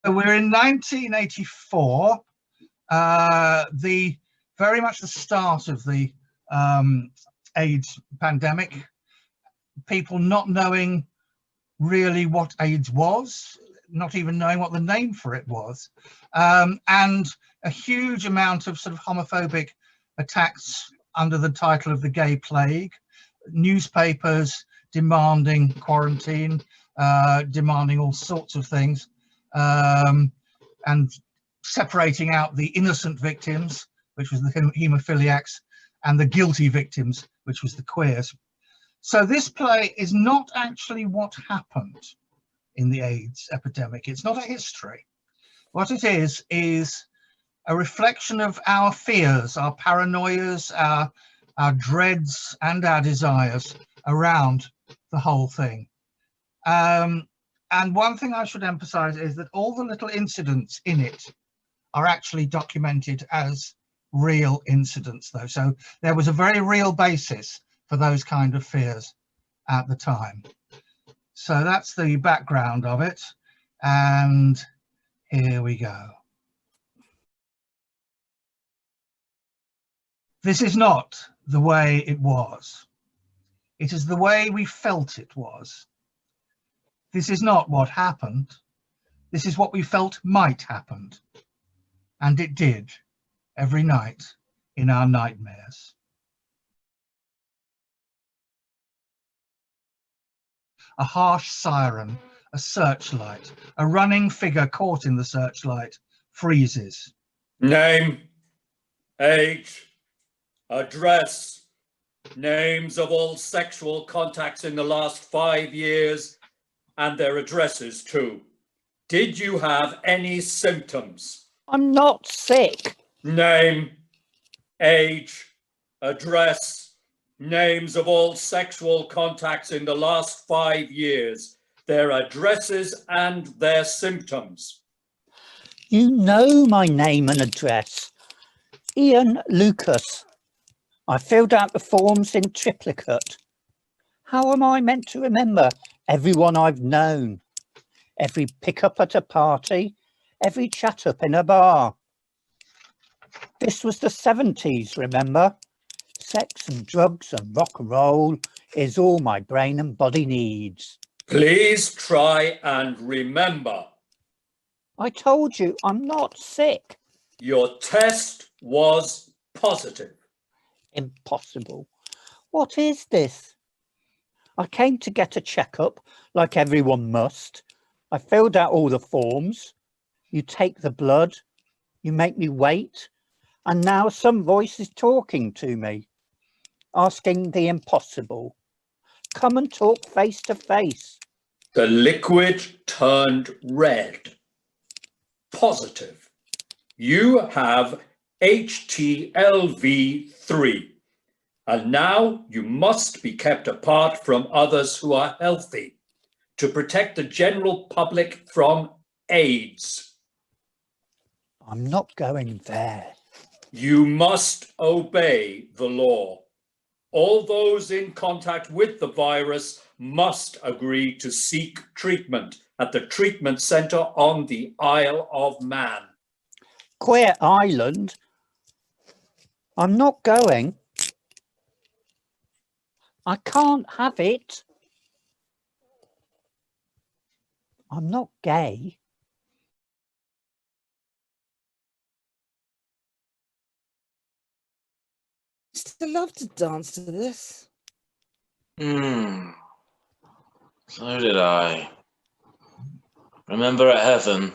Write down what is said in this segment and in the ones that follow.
We're in 1984, very much the start of the AIDS pandemic, people not knowing really what AIDS was, not even knowing what the name for it was, and a huge amount of sort of homophobic attacks under the title of the gay plague, newspapers demanding quarantine, demanding all sorts of things, and separating out the innocent victims, which was the haemophiliacs, and the guilty victims, which was the queers. So this play is not actually what happened in the AIDS epidemic. It's not a history. What it is a reflection of our fears, our paranoias, our dreads, and our desires around the whole thing. And one thing I should emphasize is that all the little incidents in it are actually documented as real incidents, though. So there was a very real basis for those kind of fears at the time. So that's the background of it. And here we go. This is not the way it was. It is the way we felt it was. This is not what happened. This is what we felt might happen. And it did every night in our nightmares. A harsh siren, a searchlight, a running figure caught in the searchlight, freezes. Name, age, address, names of all sexual contacts in the last 5 years, and their addresses too. Did you have any symptoms? I'm not sick. Name, age, address, names of all sexual contacts in the last 5 years, their addresses and their symptoms. You know my name and address. Ian Lucas. I filled out the forms in triplicate. How am I meant to remember everyone I've known? Every pick-up at a party, every chat-up in a bar. This was the 70s, remember? Sex and drugs and rock and roll is all my brain and body needs. Please try and remember. I told you I'm not sick. Your test was positive. Impossible. What is this? I came to get a checkup like everyone must. I filled out all the forms. You take the blood, you make me wait, and now some voice is talking to me, asking the impossible. Come and talk face to face. The liquid turned red. Positive. You have HTLV3. And now you must be kept apart from others who are healthy to protect the general public from AIDS. I'm not going there. You must obey the law. All those in contact with the virus must agree to seek treatment at the treatment centre on the Isle of Man. Queer Island? I'm not going. I can't have it. I'm not gay. Still love to dance to this. So did I. Remember at heaven?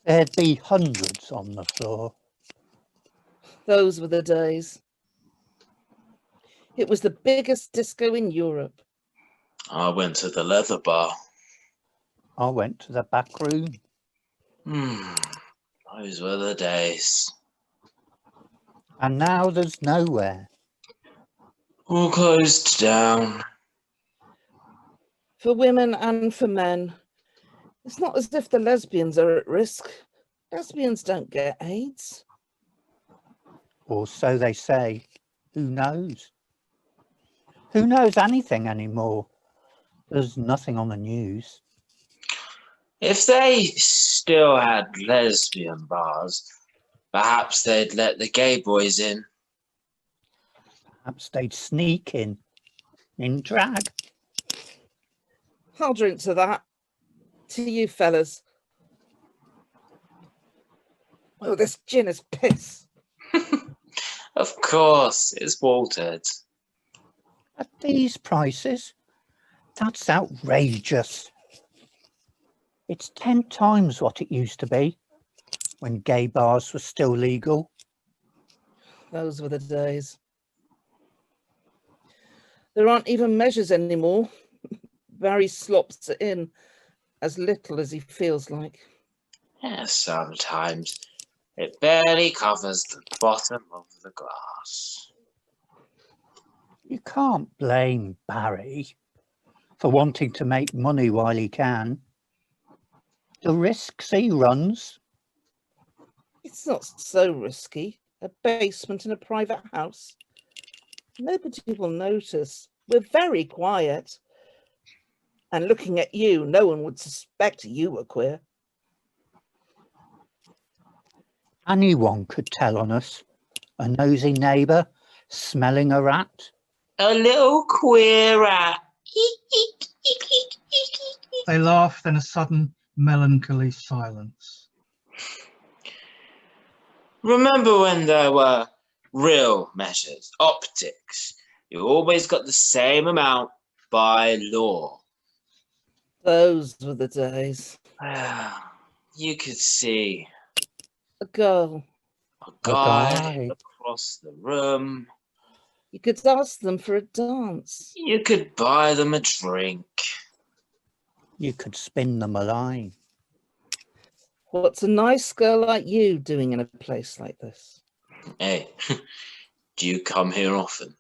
There'd be hundreds on the floor. Those were the days. It was the biggest disco in Europe. I went to the leather bar. I went to the back room. Those were the days. And now there's nowhere. All closed down. For women and for men. It's not as if the lesbians are at risk. Lesbians don't get AIDS. Or so they say. Who knows? Who knows anything anymore? There's nothing on the news. If they still had lesbian bars, perhaps they'd let the gay boys in. Perhaps they'd sneak in drag. I'll drink to that. To you fellas. Oh, this gin is piss. Of course, it's watered. At these prices, that's outrageous. It's 10 times what it used to be when gay bars were still legal. Those were the days. There aren't even measures anymore. Barry slops it in as little as he feels like. Yeah, sometimes it barely covers the bottom of the glass. You can't blame Barry for wanting to make money while he can. The risks he runs. It's not so risky. A basement in a private house. Nobody will notice. We're very quiet. And looking at you, no one would suspect you were queer. Anyone could tell on us. A nosy neighbour smelling a rat. A little queer rat. They laugh, then a sudden melancholy silence. Remember when there were real measures, optics? You always got the same amount by law. Those were the days. You could see A girl. a guy across the room. You could ask them for a dance. You could buy them a drink. You could spin them a line. What's a nice girl like you doing in a place like this? Hey, do you come here often?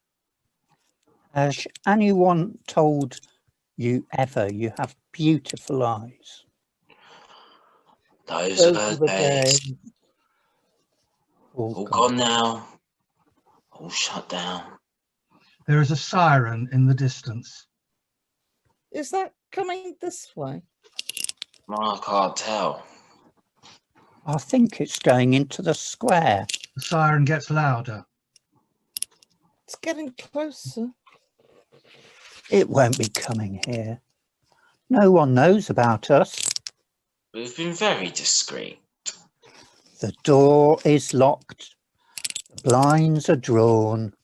Has anyone told you ever you have beautiful eyes? Those Those were were the days. days. All gone now. All shut down. There is a siren in the distance. Is that coming this way? I can't tell. I think it's going into the square. The siren gets louder. It's getting closer. It won't be coming here. No one knows about us. We've been very discreet. The door is locked. The blinds are drawn.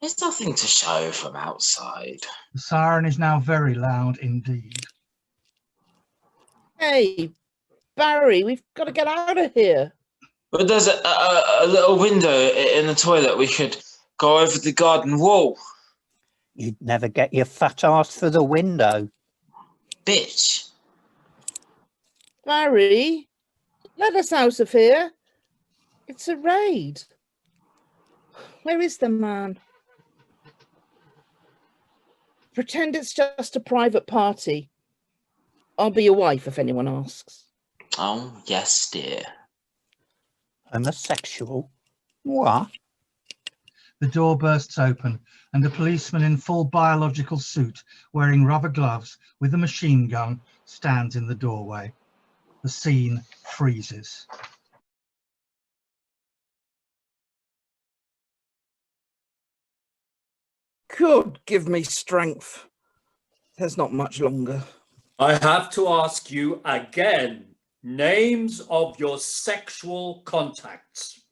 There's nothing to show from outside. The siren is now very loud indeed. Hey, Barry, we've got to get out of here. But there's a little window in the toilet. We could go over the garden wall. You'd never get your fat ass through the window. Bitch. Barry, let us out of here. It's a raid. Where is the man? Pretend it's just a private party. I'll be your wife if anyone asks. Oh, yes, dear. Homosexual? What? The door bursts open and a policeman in full biological suit, wearing rubber gloves with a machine gun, stands in the doorway. The scene freezes. God, give me strength. There's not much longer. I have to ask you again, names of your sexual contacts.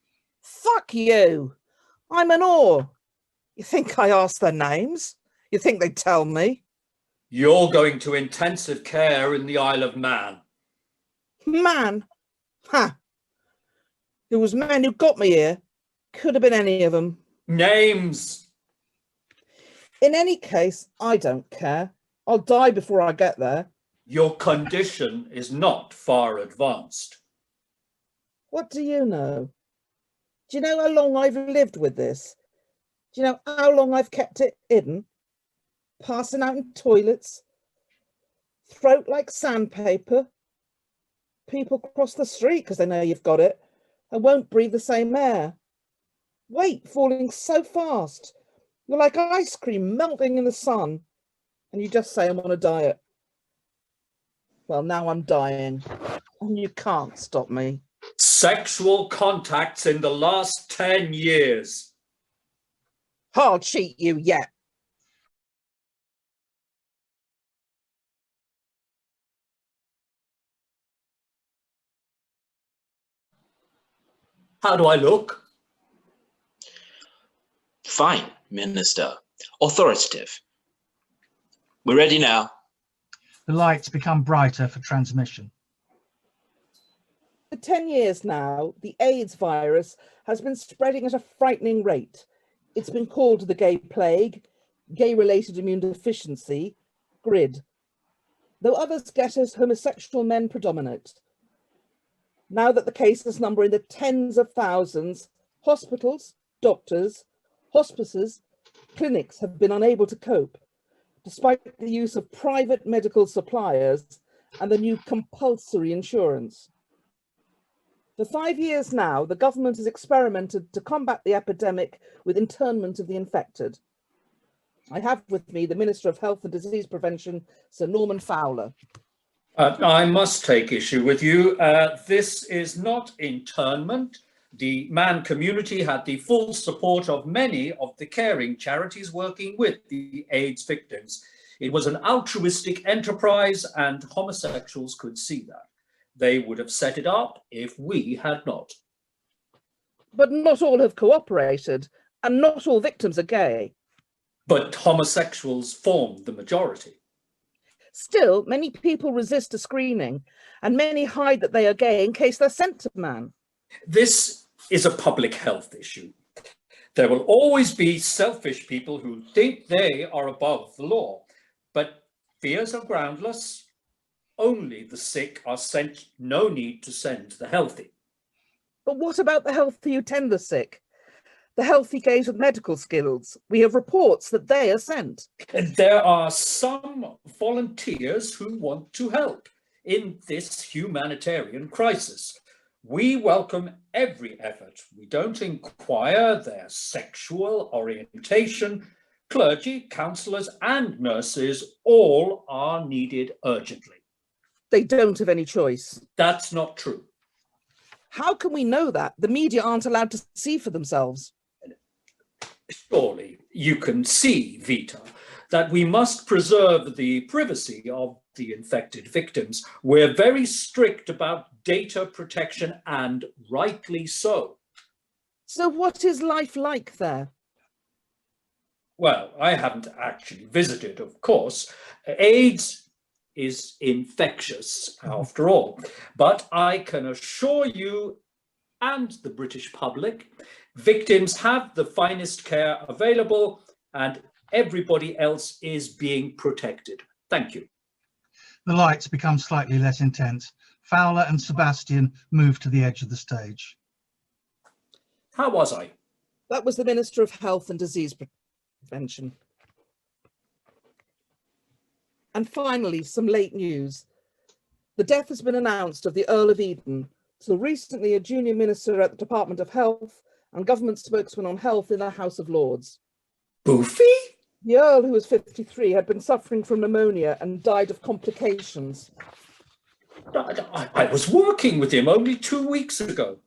Fuck you. I'm an oar. You think I asked their names? You think they'd tell me? You're going to intensive care in the Isle of Man. Man? Ha! It was men who got me here. Could have been any of them. Names. In any case, I don't care. I'll die before I get there. Your condition is not far advanced. What do you know? Do you know how long I've lived with this? Do you know how long I've kept it hidden? Passing out in toilets, throat like sandpaper. People cross the street because they know you've got it and won't breathe the same air. Weight falling so fast. You're like ice cream melting in the sun, and you just say I'm on a diet. Well, now I'm dying, and you can't stop me. Sexual contacts in the last 10 years. I'll cheat you yet. How do I look? Fine, Minister. Authoritative. We're ready now. The lights become brighter for transmission. For 10 years now, the AIDS virus has been spreading at a frightening rate. It's been called the gay plague, gay-related immune deficiency, GRID, though others get as homosexual men predominate. Now that the cases number in the tens of thousands, hospitals, doctors, hospices, clinics have been unable to cope, despite the use of private medical suppliers and the new compulsory insurance. For 5 years now, the government has experimented to combat the epidemic with internment of the infected. I have with me the Minister of Health and Disease Prevention, Sir Norman Fowler. I must take issue with you. This is not internment. The Man community had the full support of many of the caring charities working with the AIDS victims. It was an altruistic enterprise, and homosexuals could see that. They would have set it up if we had not. But not all have cooperated, and not all victims are gay. But homosexuals form the majority. Still, many people resist a screening, and many hide that they are gay in case they're sent to man. This is a public health issue. There will always be selfish people who think they are above the law, but fears are groundless. Only the sick are sent, no need to send the healthy. But what about the healthy who tend the sick? The healthy gays with medical skills? We have reports that they are sent. There are some volunteers who want to help in this humanitarian crisis. We welcome every effort. We don't inquire their sexual orientation. Clergy, counsellors and nurses all are needed urgently. They don't have any choice. That's not true. How can we know that? The media aren't allowed to see for themselves. Surely you can see, Vita, that we must preserve the privacy of the infected victims. We're very strict about data protection, and rightly so. So what is life like there? Well, I haven't actually visited, of course. AIDS is infectious, after all, but I can assure you and the British public, victims have the finest care available and everybody else is being protected. Thank you. The lights become slightly less intense. Fowler and Sebastian move to the edge of the stage. How was I? That was the Minister of Health and Disease Prevention. And finally, some late news. The death has been announced of the Earl of Eden, till recently a junior minister at the Department of Health and government spokesman on health in the House of Lords. Boofy? The Earl, who was 53, had been suffering from pneumonia and died of complications. I was working with him only 2 weeks ago.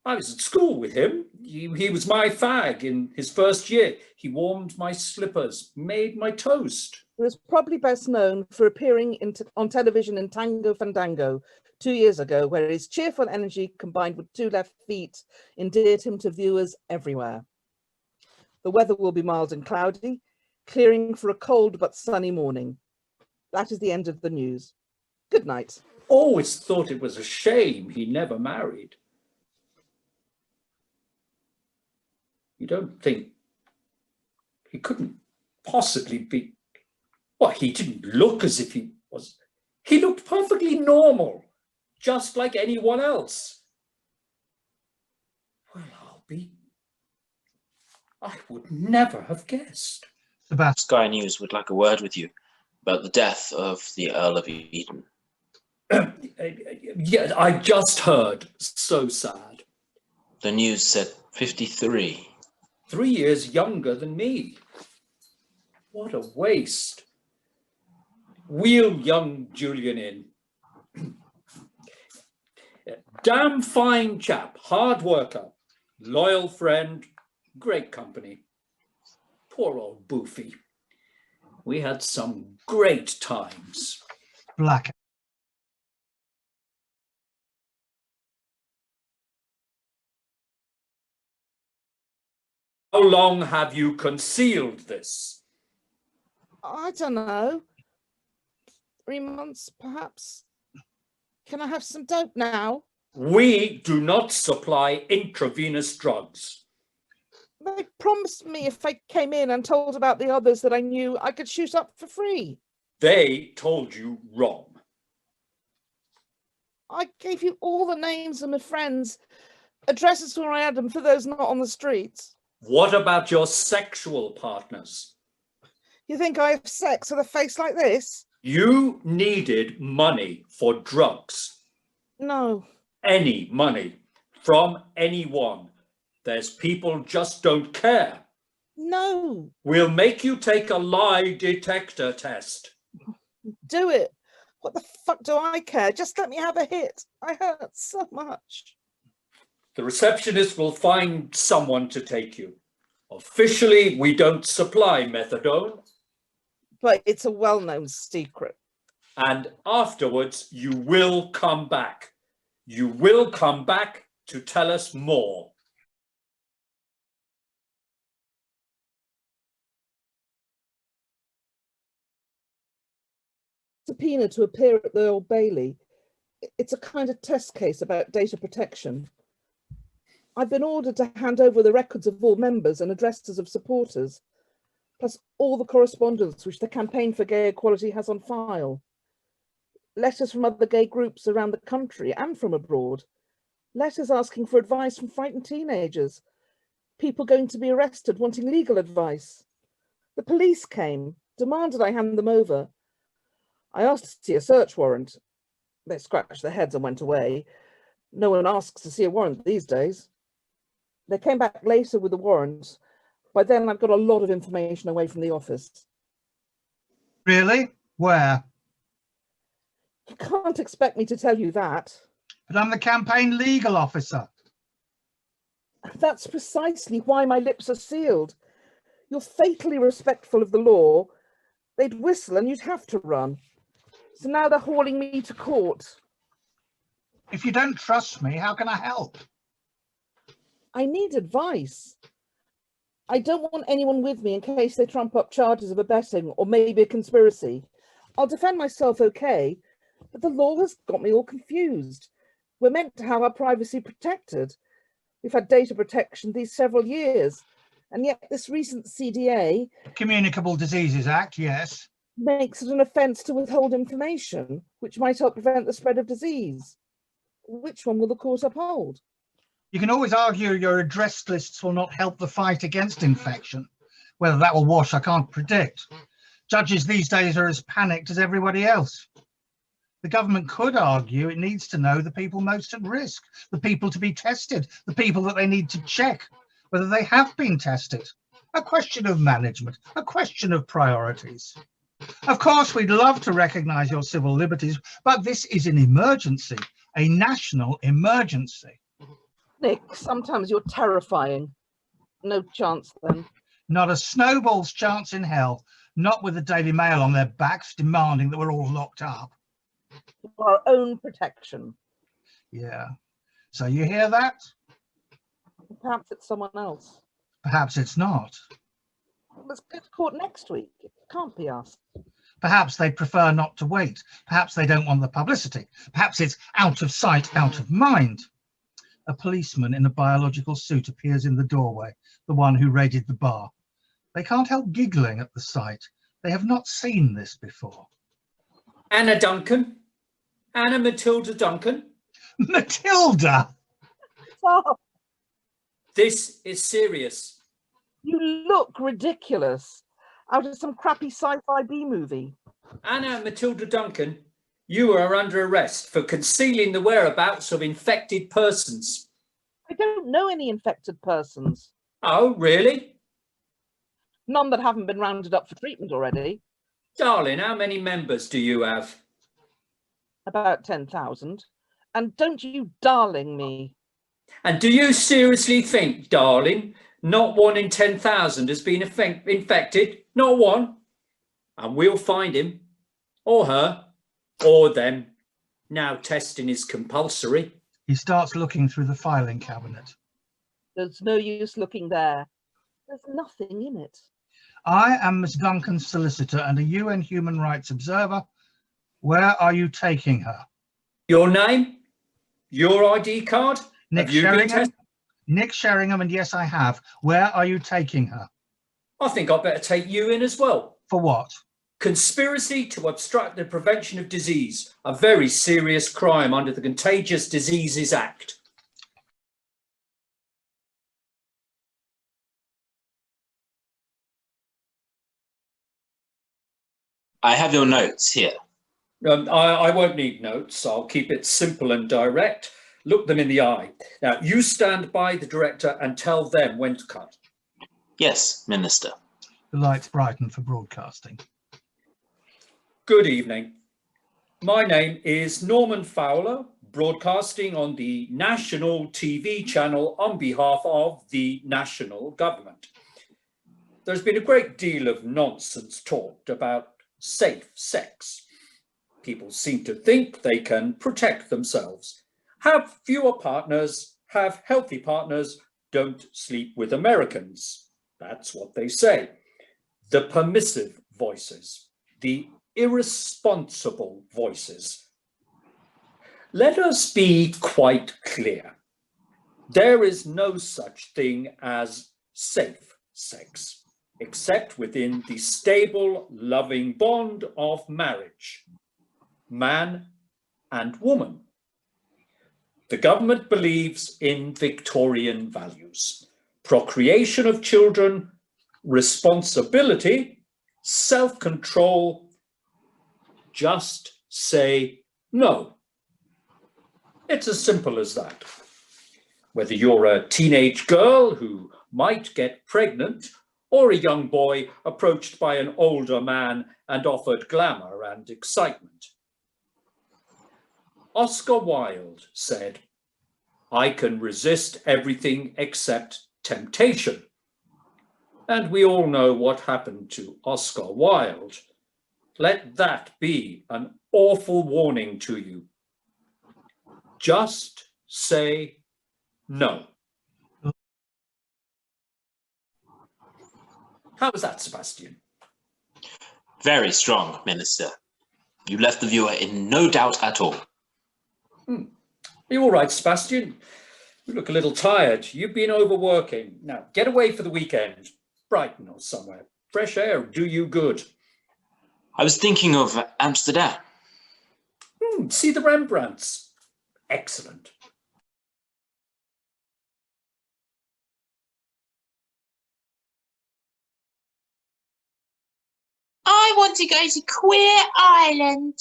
I was at school with him. He was my fag in his first year. He warmed my slippers, made my toast. He was probably best known for appearing on television in Tango Fandango 2 years ago, where his cheerful energy combined with 2 left feet endeared him to viewers everywhere. The weather will be mild and cloudy, clearing for a cold but sunny morning. That is the end of the news. Good night. Always thought it was a shame he never married. You don't think he couldn't possibly be? Well, he didn't look as if he was. He looked perfectly normal, just like anyone else. Well, I would never have guessed. Sebastian. Sky News would like a word with you about the death of the Earl of Eden. Yeah, I just heard. So sad. The news said 53. 3 years younger than me. What a waste. Wheel young Julian in. Damn fine chap, hard worker, loyal friend, great company. Poor old Boofy. We had some great times. Black. How long have you concealed this? I don't know. 3 months, perhaps. Can I have some dope now? We do not supply intravenous drugs. They promised me if I came in and told about the others that I knew, I could shoot up for free. They told you wrong. I gave you all the names of my friends, addresses where I had them for those not on the streets. What about your sexual partners? You think I have sex with a face like this? You needed money for drugs. No. Any money from anyone. There's people just don't care. No. We'll make you take a lie detector test. Do it. What the fuck do I care? Just let me have a hit. I hurt so much. The receptionist will find someone to take you. Officially, we don't supply methadone. But it's a well-known secret. And afterwards, you will come back. You will come back to tell us more. Subpoena to appear at the Old Bailey. It's a kind of test case about data protection. I've been ordered to hand over the records of all members and addresses of supporters, plus all the correspondence which the Campaign for Gay Equality has on file. Letters from other gay groups around the country and from abroad. Letters asking for advice from frightened teenagers. People going to be arrested wanting legal advice. The police came, demanded I hand them over. I asked to see a search warrant. They scratched their heads and went away. No one asks to see a warrant these days. They came back later with the warrant. By then, I've got a lot of information away from the office. Really? Where? You can't expect me to tell you that. But I'm the campaign legal officer. That's precisely why my lips are sealed. You're fatally respectful of the law. They'd whistle and you'd have to run. So now they're hauling me to court. If you don't trust me, how can I help? I need advice. I don't want anyone with me in case they trump up charges of abetting or maybe a conspiracy. I'll defend myself okay, but the law has got me all confused. We're meant to have our privacy protected. We've had data protection these several years, and yet this recent CDA... Communicable Diseases Act, yes. ...makes it an offence to withhold information, which might help prevent the spread of disease. Which one will the court uphold? You can always argue your address lists will not help the fight against infection. Whether that will wash, I can't predict. Judges these days are as panicked as everybody else. The government could argue it needs to know the people most at risk, the people to be tested, the people that they need to check, whether they have been tested. A question of management, a question of priorities. Of course, we'd love to recognise your civil liberties, but this is an emergency, a national emergency. Nick, sometimes you're terrifying. No chance then. Not a snowball's chance in hell, not with the Daily Mail on their backs demanding that we're all locked up. For our own protection. Yeah. So you hear that? Perhaps it's someone else. Perhaps it's not. Let's go to court next week. It can't be us. Perhaps they prefer not to wait. Perhaps they don't want the publicity. Perhaps it's out of sight, out of mind. A policeman in a biological suit appears in the doorway, the one who raided the bar. They can't help giggling at the sight. They have not seen this before. Anna Duncan? Anna Matilda Duncan? Matilda! Stop. This is serious. You look ridiculous. Out of some crappy sci-fi B movie. Anna Matilda Duncan, you are under arrest for concealing the whereabouts of infected persons. I don't know any infected persons. Oh, really? None that haven't been rounded up for treatment already. Darling, how many members do you have? About 10,000. And don't you darling me. And do you seriously think, darling, not 1 in 10,000 has been infected? Not one. And we'll find him, or her, or them. Now testing is compulsory. He starts looking through the filing cabinet. There's no use looking there. There's nothing in it. I am Miss Duncan's solicitor and a UN human rights observer. Where are you taking her? Your name? Your ID card? Nick Have you been Sheringham? tested? Nick Sheringham, and yes, I have. Where are you taking her? I think I'd better take you in as well. For what? Conspiracy to obstruct the prevention of disease, a very serious crime under the Contagious Diseases Act. I have your notes here. I won't need notes. I'll keep it simple and direct. Look them in the eye. Now, you stand by the director and tell them when to cut. Yes, Minister. The lights brighten for broadcasting. Good evening. My name is Norman Fowler, broadcasting on the national TV channel on behalf of the national government. There's been a great deal of nonsense talked about safe sex. People seem to think they can protect themselves, have fewer partners, have healthy partners, don't sleep with Americans. That's what they say. The permissive voices, the irresponsible voices. Let us be quite clear. There is no such thing as safe sex, except within the stable, loving bond of marriage, man and woman. The government believes in Victorian values: procreation of children, responsibility, self-control. Just say no. It's as simple as that. Whether you're a teenage girl who might get pregnant, or a young boy approached by an older man and offered glamour and excitement. Oscar Wilde said, "I can resist everything except temptation." And we all know what happened to Oscar Wilde. Let that be an awful warning to you. Just say no. How was that, Sebastian? Very strong, Minister. You left the viewer in no doubt at all. Are you all right, Sebastian? You look a little tired. You've been overworking. Now, get away for the weekend. Brighton or somewhere. Fresh air will do you good. I was thinking of Amsterdam. See the Rembrandts. Excellent. I want to go to Queer Island.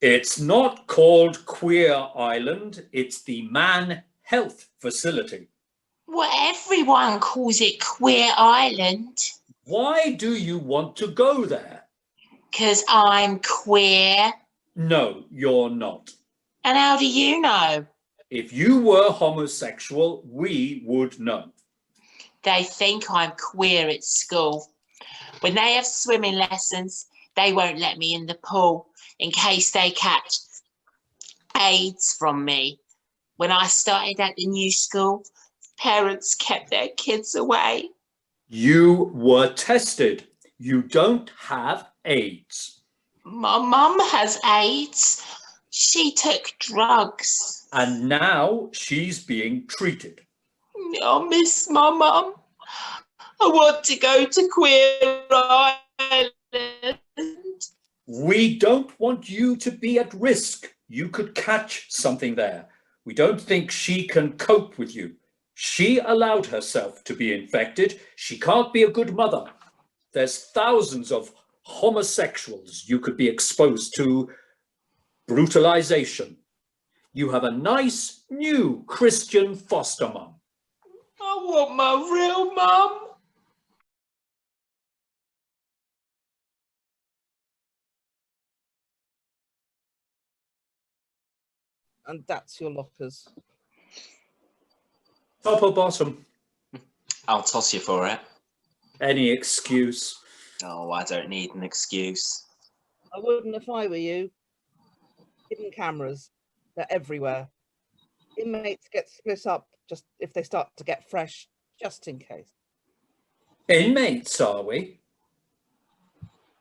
It's not called Queer Island. It's the Man Health Facility. Well, everyone calls it Queer Island. Why do you want to go there? 'Cause I'm queer. No, you're not. And how do you know? If you were homosexual, we would know. They think I'm queer at school. When they have swimming lessons, they won't let me in the pool in case they catch AIDS from me. When I started at the new school, parents kept their kids away. You were tested. You don't have AIDS. My mum has AIDS. She took drugs. And now she's being treated. I miss my mum. I want to go to Queer Island. We don't want you to be at risk. You could catch something there. We don't think she can cope with you. She allowed herself to be infected. She can't be a good mother. There's thousands of homosexuals you could be exposed to. Brutalization. You have a nice new Christian foster mum. I want my real mum. And that's your lockers. Top or bottom? I'll toss you for it. Any excuse. Oh, I don't need an excuse. I wouldn't if I were you. Hidden cameras, they're everywhere. Inmates get split up just if they start to get fresh, just in case. Inmates, are we?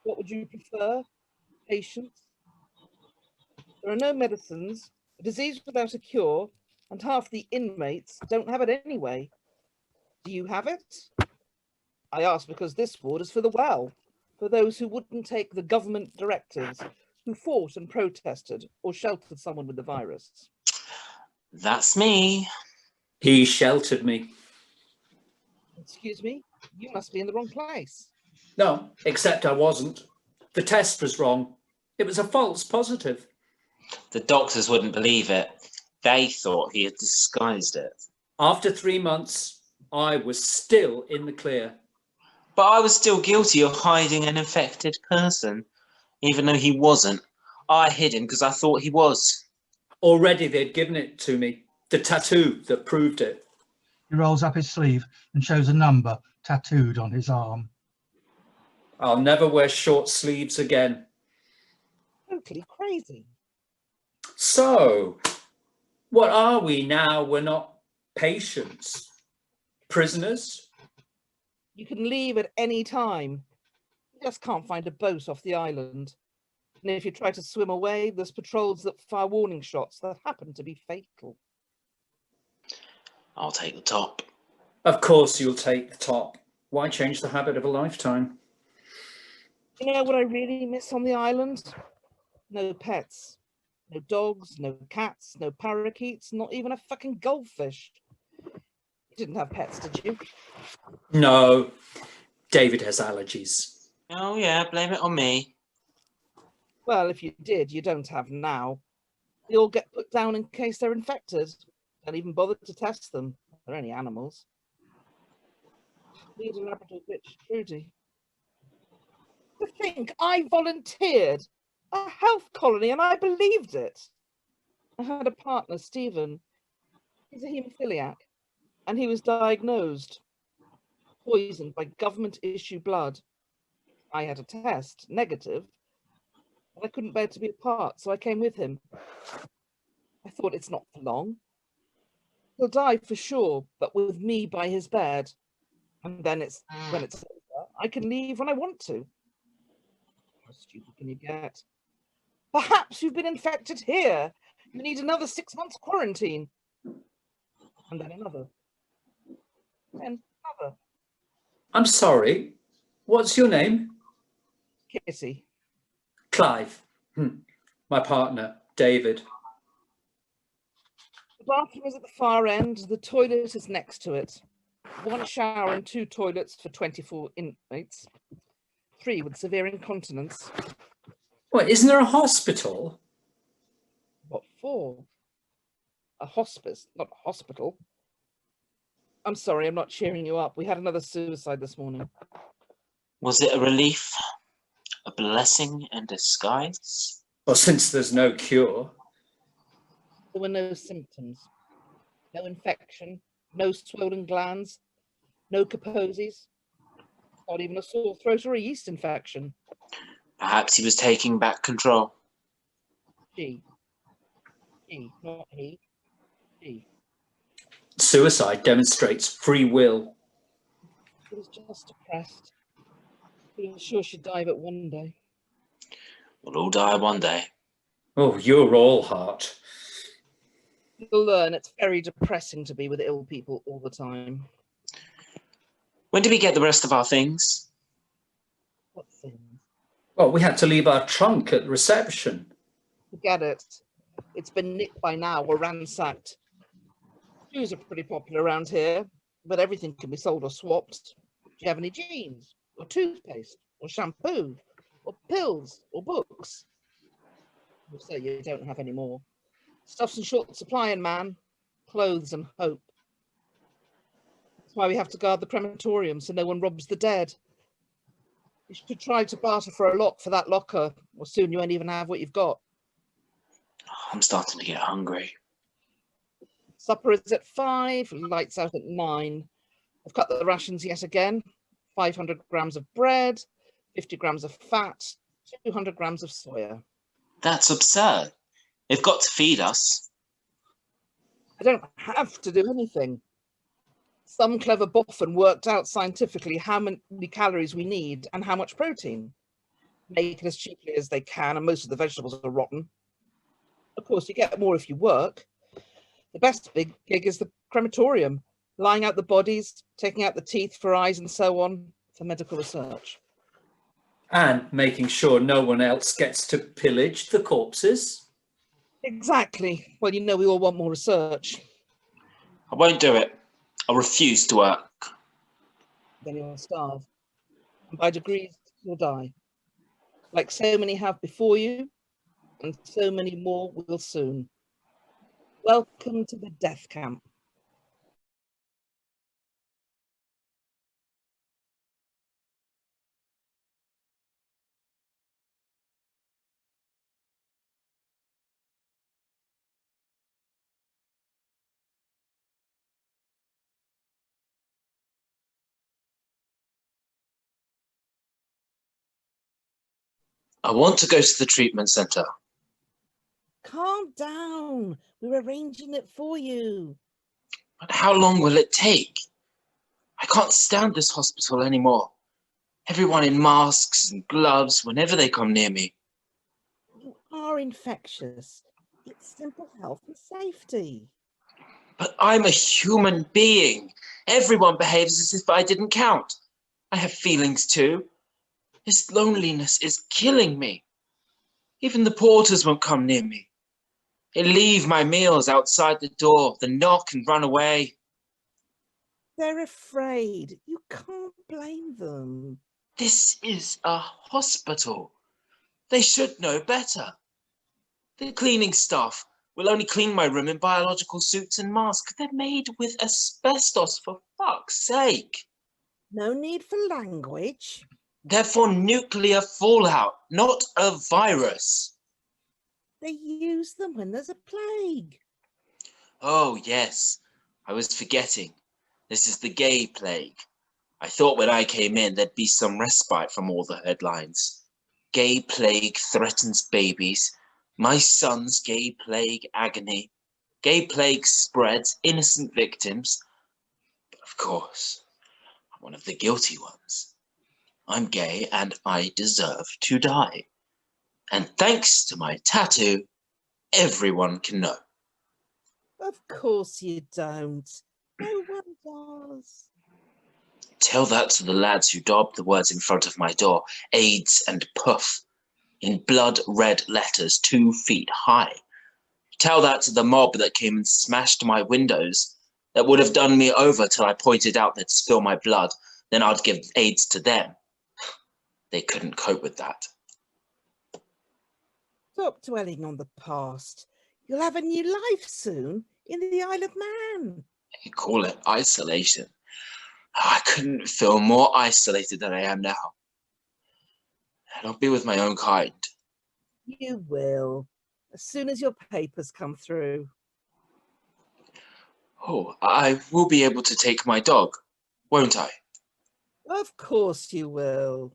What would you prefer? Patients? There are no medicines, a disease without a cure, and half the inmates don't have it anyway. Do you have it? I ask because this ward is for the well, for those who wouldn't take the government directives, who fought and protested or sheltered someone with the virus. That's me. He sheltered me. Excuse me, you must be in the wrong place. No, except I wasn't. The test was wrong. It was a false positive. The doctors wouldn't believe it. They thought he had disguised it. After 3 months, I was still in the clear. But I was still guilty of hiding an infected person, even though he wasn't. I hid him because I thought he was. Already they'd given it to me, the tattoo that proved it. He rolls up his sleeve and shows a number tattooed on his arm. I'll never wear short sleeves again. Totally crazy. So, what are we now? We're not patients. Prisoners? You can leave at any time. You just can't find a boat off the island. And if you try to swim away, there's patrols that fire warning shots that happen to be fatal. I'll take the top. Of course you'll take the top. Why change the habit of a lifetime? You know what I really miss on the island? No pets. No dogs, no cats, no parakeets, not even a fucking goldfish. You didn't have pets, did you? No, David has allergies. Oh yeah, blame it on me. Well, if you did, you don't have now. They all get put down in case they're infected. Don't even bother to test them. They're only animals. Need a Labrador bitch, Trudy. To think I volunteered a health colony and I believed it. I had a partner, Stephen. He's a haemophiliac, and he was diagnosed poisoned by government issue blood. I had a test, negative, but I couldn't bear to be apart, so I came with him. I thought it's not for long. He'll die for sure, but with me by his bed. And then when it's over, I can leave when I want to. How stupid can you get? Perhaps you've been infected here. You need another 6 months quarantine. And then another. Then another. I'm sorry, what's your name? Kitty. Clive. My partner, David. The bathroom is at the far end. The toilet is next to it. 1 shower and 2 toilets for 24 inmates. 3 with severe incontinence. Well, isn't there a hospital? What for? A hospice, not a hospital. I'm sorry, I'm not cheering you up. We had another suicide this morning. Was it a relief? A blessing in disguise? Well, since there's no cure. There were no symptoms. No infection, no swollen glands, no kaposies, not even a sore throat or a yeast infection. Perhaps he was taking back control. She, not he. She. Suicide demonstrates free will. She was just depressed. She was sure she'd die but one day. We'll all die one day. Oh, you're all heart. You'll learn it's very depressing to be with ill people all the time. When do we get the rest of our things? What things? Well, we had to leave our trunk at reception. Forget it. It's been nicked by now or ransacked. Shoes are pretty popular around here, but everything can be sold or swapped. Do you have any jeans, or toothpaste, or shampoo, or pills, or books? So you don't have any more. Stuff's in short supply in man, clothes and hope. That's why we have to guard the crematorium so no one robs the dead. You should try to barter for a lock for that locker, or soon you won't even have what you've got. I'm starting to get hungry. Supper is at 5, lights out at 9. I've cut the rations yet again. 500 grams of bread, 50 grams of fat, 200 grams of soya. That's absurd. They've got to feed us. I don't have to do anything. Some clever boffin worked out scientifically how many calories we need and how much protein. Make it as cheaply as they can, and most of the vegetables are rotten. Of course, you get more if you work. The best big gig is the crematorium, lying out the bodies, taking out the teeth for eyes and so on for medical research. And making sure no one else gets to pillage the corpses. Exactly. Well, you know we all want more research. I won't do it. I refuse to work. Then you'll starve. And by degrees, you'll die. Like so many have before you, and so many more will soon. Welcome to the death camp. I want to go to the treatment centre. Calm down. We're arranging it for you. But how long will it take? I can't stand this hospital anymore. Everyone in masks and gloves whenever they come near me. You are infectious. It's simple health and safety. But I'm a human being. Everyone behaves as if I didn't count. I have feelings too. This loneliness is killing me. Even the porters won't come near me. They leave my meals outside the door, then knock and run away. They're afraid. You can't blame them. This is a hospital. They should know better. The cleaning staff will only clean my room in biological suits and masks. They're made with asbestos, for fuck's sake. No need for language. They're for nuclear fallout, not a virus. They use them when there's a plague. Oh, yes. I was forgetting. This is the gay plague. I thought when I came in there'd be some respite from all the headlines. Gay plague threatens babies. My son's gay plague agony. Gay plague spreads innocent victims. But of course, I'm one of the guilty ones. I'm gay and I deserve to die. And thanks to my tattoo, everyone can know. Of course you don't. No one does. Tell that to the lads who daubed the words in front of my door, AIDS and puff, in blood red letters 2 feet high. Tell that to the mob that came and smashed my windows, that would have done me over till I pointed out they'd spill my blood, then I'd give AIDS to them. They couldn't cope with that. Stop dwelling on the past. You'll have a new life soon in the Isle of Man. You call it isolation. I couldn't feel more isolated than I am now. And I'll be with my own kind. You will, as soon as your papers come through. Oh, I will be able to take my dog, won't I? Of course you will.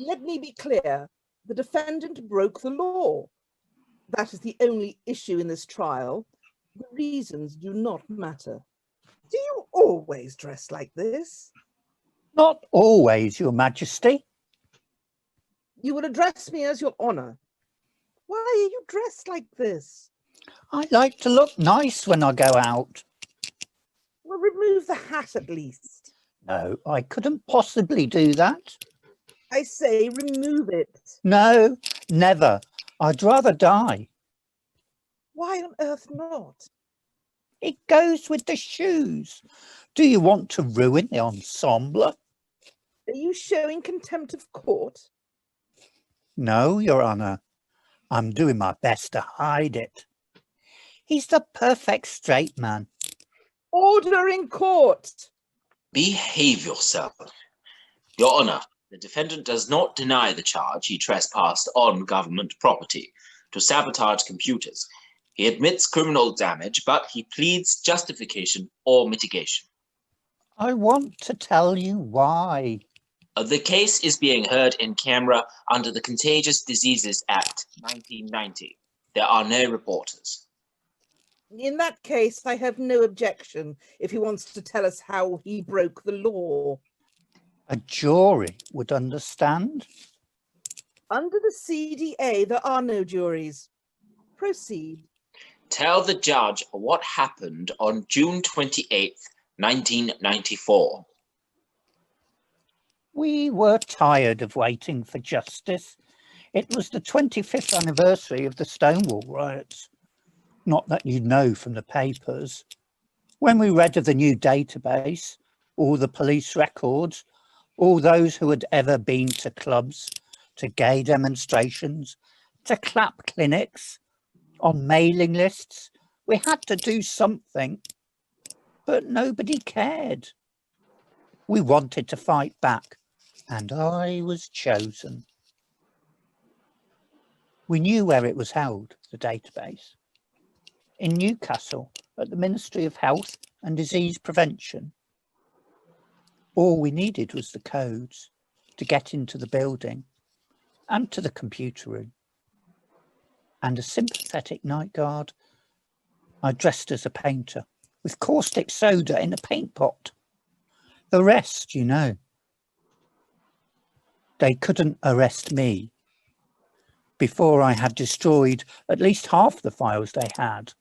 Let me be clear. The defendant broke the law. That is the only issue in this trial. The reasons do not matter. Do you always dress like this? Not always, Your Majesty. You will address me as Your Honour. Why are you dressed like this? I like to look nice when I go out. Well, remove the hat at least. No, I couldn't possibly do that. I say remove it. No, never. I'd rather die. Why on earth not? It goes with the shoes. Do you want to ruin the ensemble? Are you showing contempt of court? No, Your Honour. I'm doing my best to hide it. He's the perfect straight man. Order in court. Behave yourself. Your Honour, the defendant does not deny the charge he trespassed on government property to sabotage computers. He admits criminal damage, but he pleads justification or mitigation. I want to tell you why. The case is being heard in camera under the Contagious Diseases Act 1990. There are no reporters. In that case, I have no objection if he wants to tell us how he broke the law. A jury would understand. Under the CDA, there are no juries. Proceed. Tell the judge what happened on June 28th, 1994. We were tired of waiting for justice. It was the 25th anniversary of the Stonewall riots. Not that you know from the papers. When we read of the new database, all the police records, all those who had ever been to clubs, to gay demonstrations, to clap clinics, on mailing lists, we had to do something, but nobody cared. We wanted to fight back, and I was chosen. We knew where it was held, the database. In Newcastle, at the Ministry of Health and Disease Prevention. All we needed was the codes to get into the building and to the computer room. And a sympathetic night guard. I dressed as a painter with caustic soda in a paint pot. The rest, you know. They couldn't arrest me before I had destroyed at least half the files they had.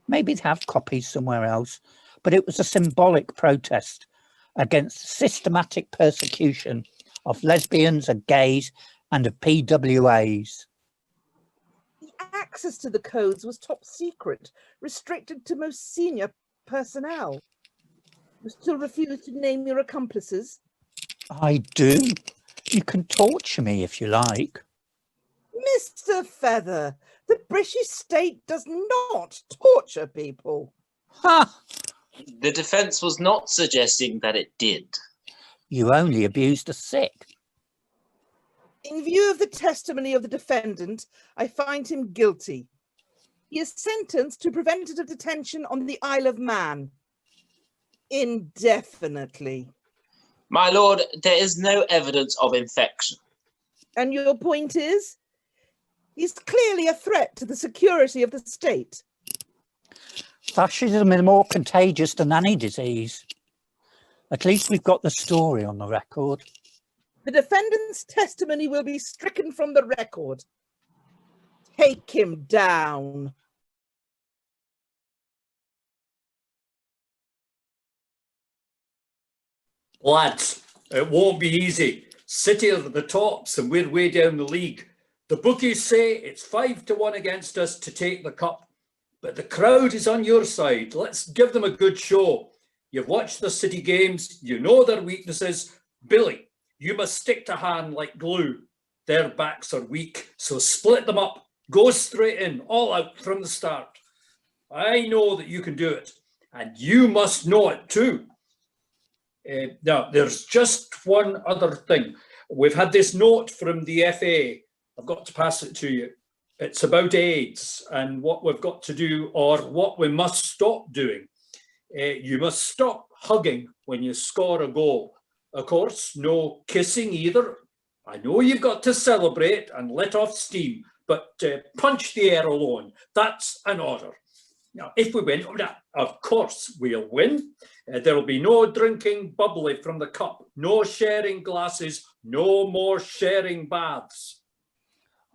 Maybe they have copies somewhere else, but it was a symbolic protest against systematic persecution of lesbians and gays and of PWAs. The access to the codes was top secret, restricted to most senior personnel. You still refuse to name your accomplices? I do. You can torture me if you like. Mr. Feather, the British state does not torture people. Ha! The defence was not suggesting that it did. You only abuse the sick. In view of the testimony of the defendant, I find him guilty. He is sentenced to preventative detention on the Isle of Man. Indefinitely. My lord, there is no evidence of infection. And your point is? He's clearly a threat to the security of the state. Fascism is more contagious than any disease. At least we've got the story on the record. The defendant's testimony will be stricken from the record. Take him down. Lads, it won't be easy. City are at the tops and we're way down the league. The bookies say it's 5-1 against us to take the cup, but the crowd is on your side. Let's give them a good show. You've watched the City games, you know their weaknesses. Billy, you must stick to Han like glue. Their backs are weak, so split them up. Go straight in, all out from the start. I know that you can do it, and you must know it too. Now, there's just one other thing. We've had this note from the FA. I've got to pass it to you. It's about AIDS and what we've got to do, or what we must stop doing. You must stop hugging when you score a goal. Of course, no kissing either. I know you've got to celebrate and let off steam, but punch the air alone. That's an order. Now, if we win, of course we'll win. There'll be no drinking bubbly from the cup, no sharing glasses, no more sharing baths.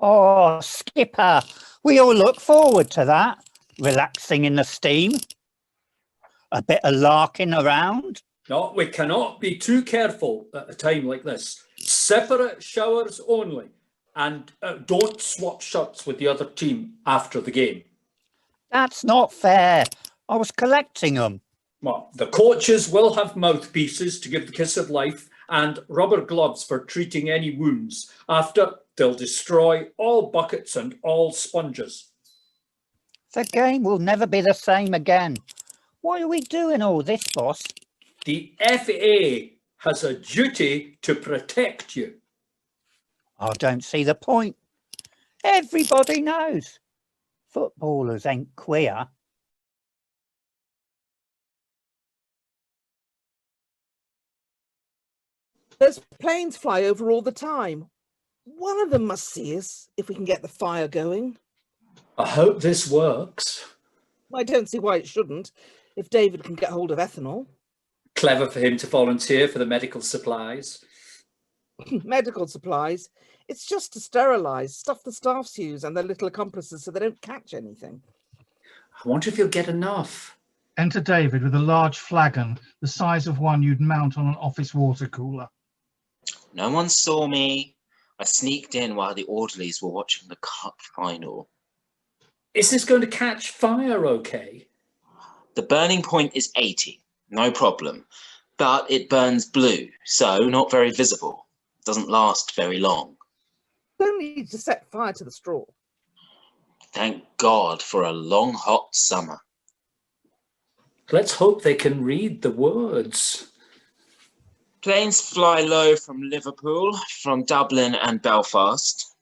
Oh, Skipper, we all look forward to that. Relaxing in the steam. A bit of larking around. No, we cannot be too careful at a time like this. Separate showers only, and don't swap shirts with the other team after the game. That's not fair. I was collecting them. Well, the coaches will have mouthpieces to give the kiss of life and rubber gloves for treating any wounds. After, they'll destroy all buckets and all sponges. The game will never be the same again. Why are we doing all this, boss? The FA has a duty to protect you. I don't see the point. Everybody knows. Footballers ain't queer. There's planes fly over all the time. One of them must see us if we can get the fire going. I hope this works. I don't see why it shouldn't, if David can get hold of ethanol. Clever for him to volunteer for the medical supplies. Medical supplies. It's just to sterilise stuff the staffs use and their little accomplices so they don't catch anything. I wonder if you'll get enough. Enter David with a large flagon, the size of one you'd mount on an office water cooler. No one saw me. I sneaked in while the orderlies were watching the cup final. Is this going to catch fire okay? The burning point is 80, no problem. But it burns blue, so not very visible. Doesn't last very long. Don't need to set fire to the straw. Thank God for a long, hot summer. Let's hope they can read the words. Planes fly low from Liverpool, from Dublin and Belfast.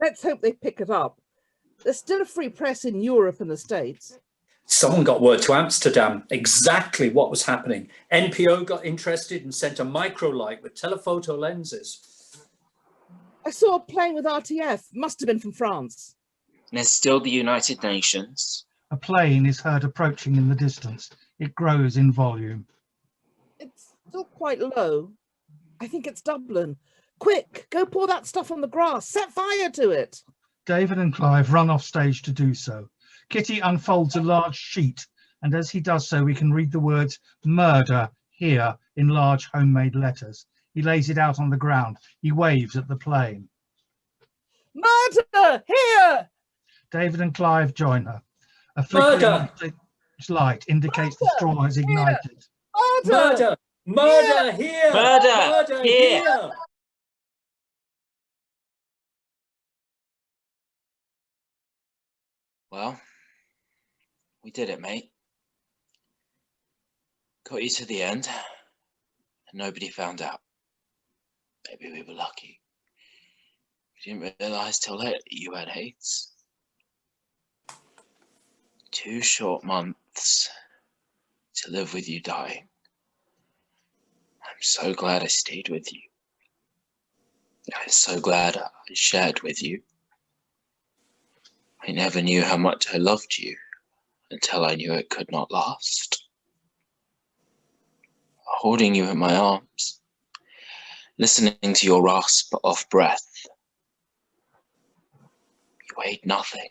Let's hope they pick it up. There's still a free press in Europe and the States. Someone got word to Amsterdam exactly what was happening. NPO got interested and sent a microlight with telephoto lenses. I saw a plane with RTF. Must have been from France. There's still the United Nations. A plane is heard approaching in the distance. It grows in volume. It's still quite low. I think it's Dublin. Quick, go pour that stuff on the grass. Set fire to it. David and Clive run off stage to do so. Kitty unfolds a large sheet, and as he does so, we can read the words "murder" here in large homemade letters. He lays it out on the ground. He waves at the plane. Murder! Here! David and Clive join her. A flickering light indicates the straw has ignited. Murder! Murder here! Murder here! Well, we did it, mate. Got you to the end, and nobody found out. Maybe we were lucky. We didn't realise till later that you had AIDS. 2 short months to live with you dying. I'm so glad I stayed with you. I'm so glad I shared with you. I never knew how much I loved you until I knew it could not last. Holding you in my arms, listening to your rasp of breath. You weighed nothing.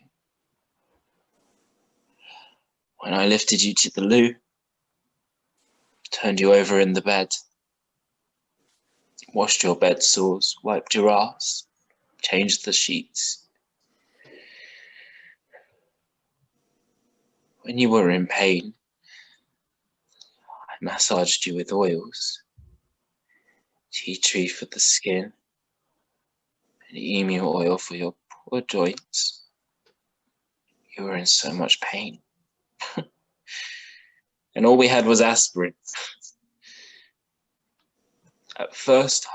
When I lifted you to the loo, turned you over in the bed, washed your bed sores, wiped your ass, changed the sheets. When you were in pain, I massaged you with oils, tea tree for the skin, and emu oil for your poor joints. You were in so much pain. And all we had was aspirin. At first,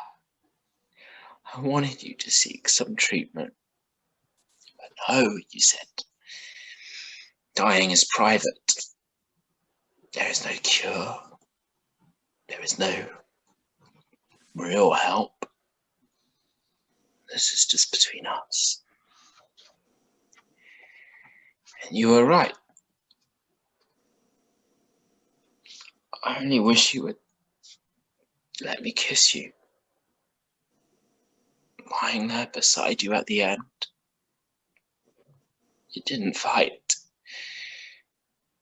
I wanted you to seek some treatment. But no, you said. Dying is private. There is no cure. There is no real help. This is just between us. And you were right. I only wish you would let me kiss you. Lying there beside you at the end. You didn't fight.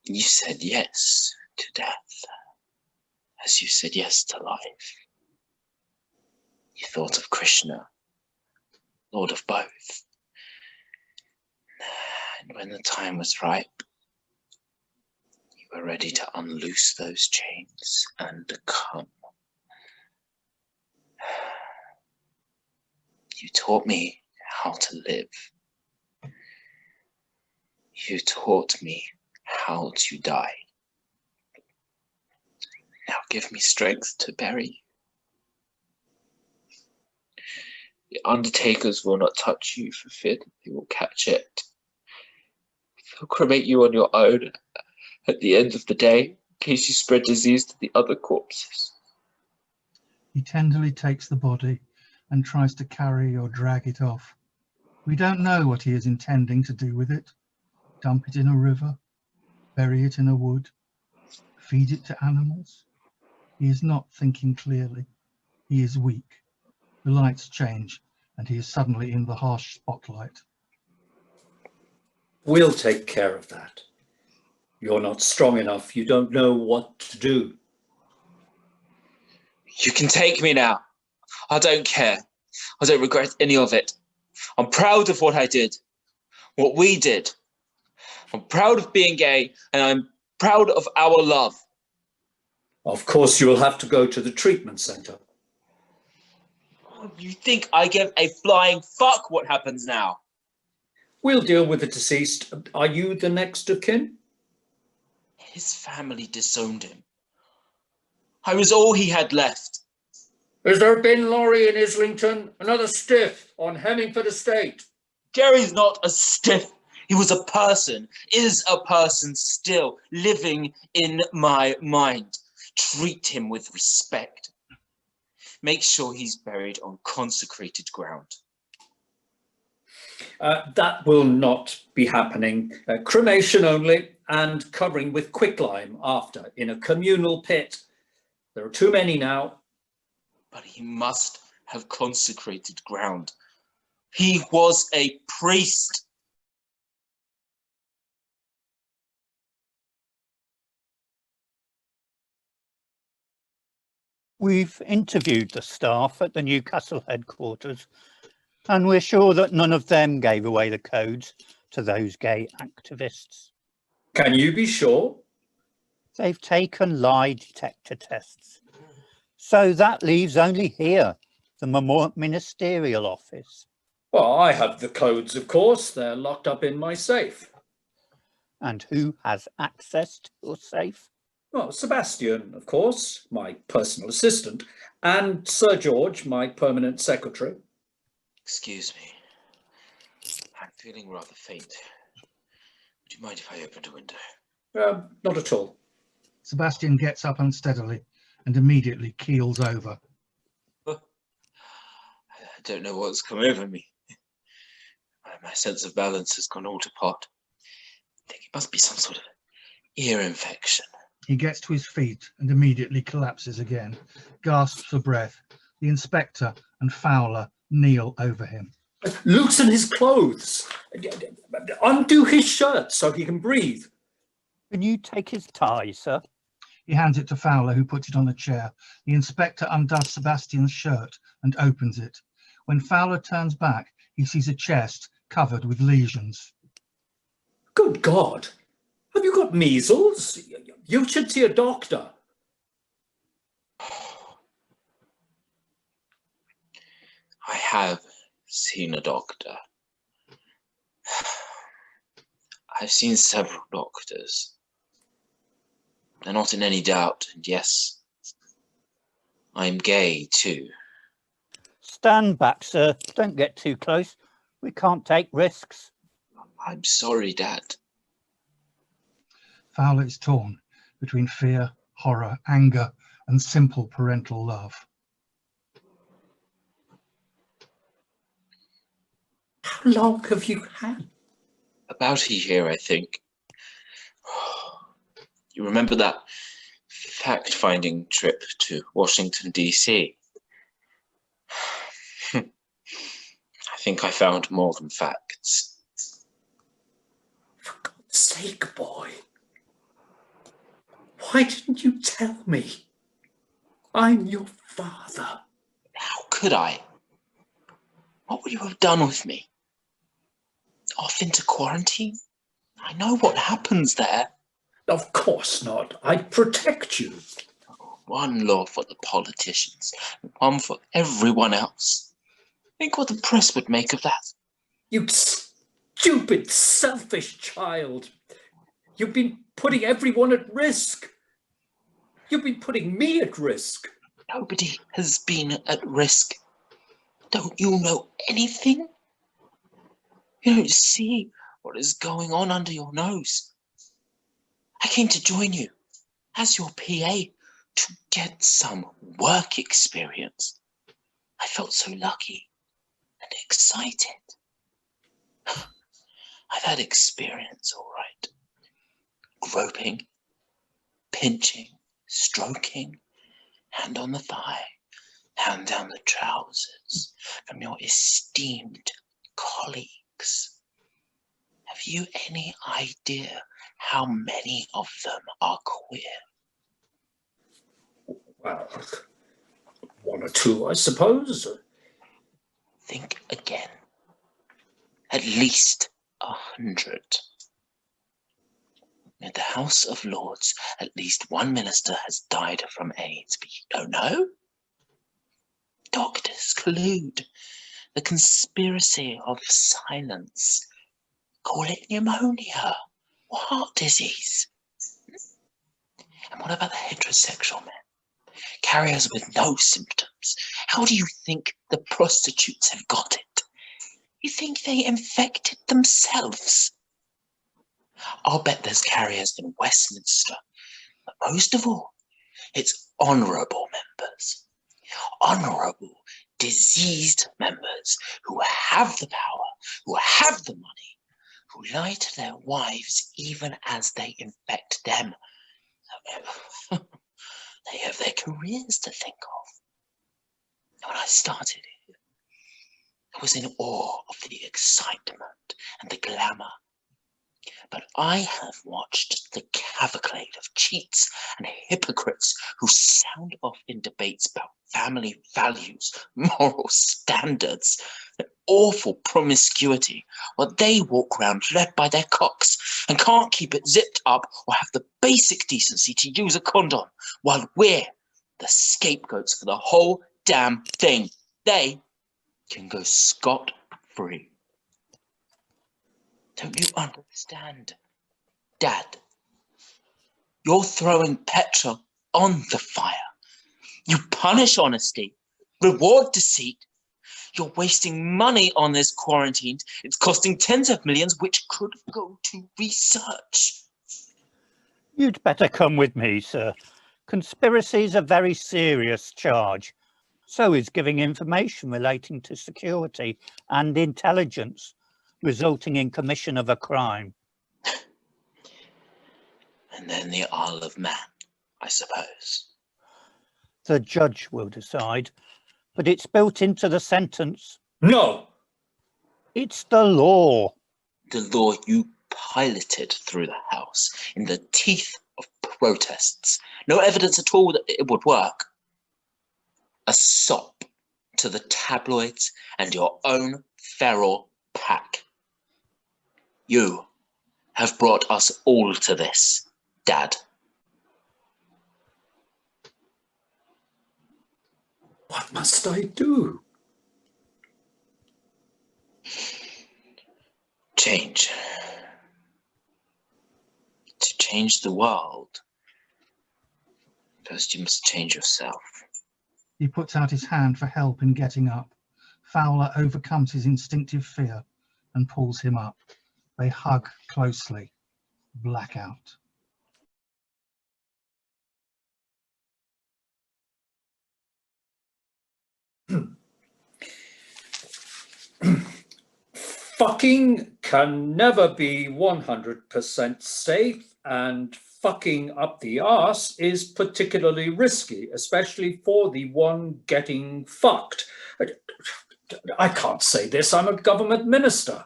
You said yes to death, as you said yes to life. You thought of Krishna, Lord of both. And when the time was ripe, you were ready to unloose those chains and come. You taught me how to live. You taught me how to die. Now give me strength to bury you. The undertakers will not touch you for fear that they will catch it. They'll cremate you on your own at the end of the day, in case you spread disease to the other corpses. He tenderly takes the body and tries to carry or drag it off. We don't know what he is intending to do with it. Dump it in a river, bury it in a wood, feed it to animals. He is not thinking clearly. He is weak. The lights change and he is suddenly in the harsh spotlight. We'll take care of that. You're not strong enough. You don't know what to do. You can take me now. I don't care. I don't regret any of it. I'm proud of what I did, what we did. I'm proud of being gay, and I'm proud of our love. Of course, you will have to go to the treatment centre. You think I give a flying fuck what happens now? We'll deal with the deceased. Are you the next of kin? His family disowned him. I was all he had left. Has there been Laurie in Islington? Another stiff on Hemmingford Estate? Gary's not a stiff. He was a person, is a person still, living in my mind. Treat him with respect. Make sure he's buried on consecrated ground. That will not be happening. Cremation only, and covering with quicklime after, in a communal pit. There are too many now. But he must have consecrated ground. He was a priest. We've interviewed the staff at the Newcastle headquarters, and we're sure that none of them gave away the codes to those gay activists. Can you be sure? They've taken lie detector tests. So that leaves only here, the ministerial office. Well, I have the codes, of course. They're locked up in my safe. And who has access to your safe? Well, Sebastian, of course, my personal assistant, and Sir George, my permanent secretary. Excuse me. I'm feeling rather faint. Would you mind if I opened a window? Not at all. Sebastian gets up unsteadily and immediately keels over. I don't know what's come over me. My sense of balance has gone all to pot. I think it must be some sort of ear infection. He gets to his feet and immediately collapses again, gasps for breath. The inspector and Fowler kneel over him. Loosen his clothes. Undo his shirt so he can breathe. Can you take his tie, sir? He hands it to Fowler, who puts it on a chair. The inspector undoes Sebastian's shirt and opens it. When Fowler turns back, he sees a chest covered with lesions. Good God! Have you got measles? You should see a doctor. I have seen a doctor. I've seen several doctors. They're not in any doubt, and yes, I'm gay too. Stand back, sir. Don't get too close. We can't take risks. I'm sorry, Dad. Fowler is torn between fear, horror, anger, and simple parental love. How long have you had? About a year, I think. You remember that fact-finding trip to Washington, D.C.? I think I found more than facts. For God's sake, boy. Why didn't you tell me? I'm your father. How could I? What would you have done with me? Off into quarantine? I know what happens there. Of course not. I'd protect you. One law for the politicians, and one for everyone else. Think what the press would make of that. You stupid, selfish child. You've been putting everyone at risk. You've been putting me at risk. Nobody has been at risk. Don't you know anything? You don't see what is going on under your nose. I came to join you as your PA to get some work experience. I felt so lucky and excited. I've had experience, all right. Groping, pinching, stroking, hand on the thigh, hand down the trousers from your esteemed colleagues. Have you any idea how many of them are queer? Well, one or two, I suppose. Think again. At least 100. In the House of Lords, at least one minister has died from AIDS, but you don't know? Doctors collude. The conspiracy of silence. Call it pneumonia or heart disease. And what about the heterosexual men? Carriers with no symptoms. How do you think the prostitutes have got it? You think they infected themselves? I'll bet there's carriers in Westminster. But most of all, it's honourable members. Honourable, diseased members who have the power, who have the money, who lie to their wives even as they infect them. They have their careers to think of. When I started here, I was in awe of the excitement and the glamour. But I have watched the cavalcade of cheats and hypocrites who sound off in debates about family values, moral standards, and awful promiscuity, while they walk around led by their cocks and can't keep it zipped up or have the basic decency to use a condom, while we're the scapegoats for the whole damn thing. They can go scot-free. Don't you understand, Dad? You're throwing petrol on the fire. You punish honesty, reward deceit. You're wasting money on this quarantine. It's costing tens of millions, which could go to research. You'd better come with me, sir. Conspiracy is a very serious charge. So is giving information relating to security and intelligence, resulting in commission of a crime. And then the Isle of Man, I suppose. The judge will decide, but it's built into the sentence. No! It's the law. The law you piloted through the House in the teeth of protests. No evidence at all that it would work. A sop to the tabloids and your own feral pack. You have brought us all to this, Dad. What must I do? Change. To change the world, first you must change yourself. He puts out his hand for help in getting up. Fowler overcomes his instinctive fear and pulls him up. They hug closely. Blackout. Fucking can never be 100% safe, and fucking up the arse is particularly risky, especially for the one getting fucked. I can't say this, I'm a government minister.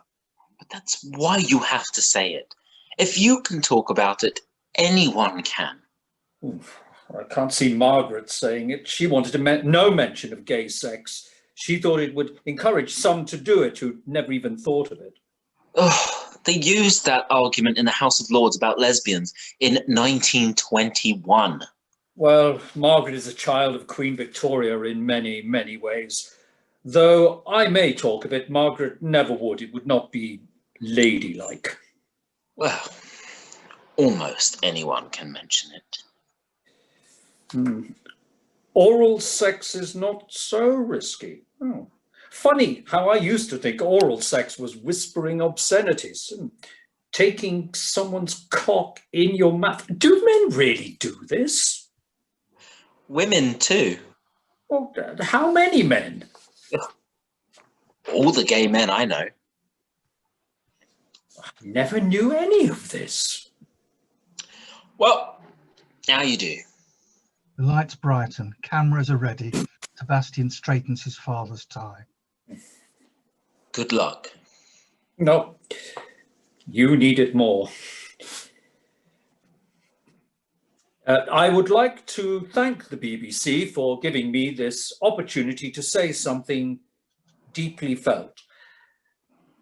But that's why you have to say it. If you can talk about it, anyone can. I can't see Margaret saying it. She wanted no mention of gay sex. She thought it would encourage some to do it who'd never even thought of it. Oh, they used that argument in the House of Lords about lesbians in 1921. Well, Margaret is a child of Queen Victoria in many, many ways. Though I may talk of it, Margaret never would. It would not be ladylike. Well, almost anyone can mention it. Oral sex is not so risky. Oh. Funny how I used to think oral sex was whispering obscenities and taking someone's cock in your mouth. Do men really do this? Women too. Well, how many men? All the gay men I know. Never knew any of this. Well, now you do. The lights brighten, cameras are ready. Sebastian straightens his father's tie. Good luck. No, you need it more. I would like to thank the BBC for giving me this opportunity to say something deeply felt.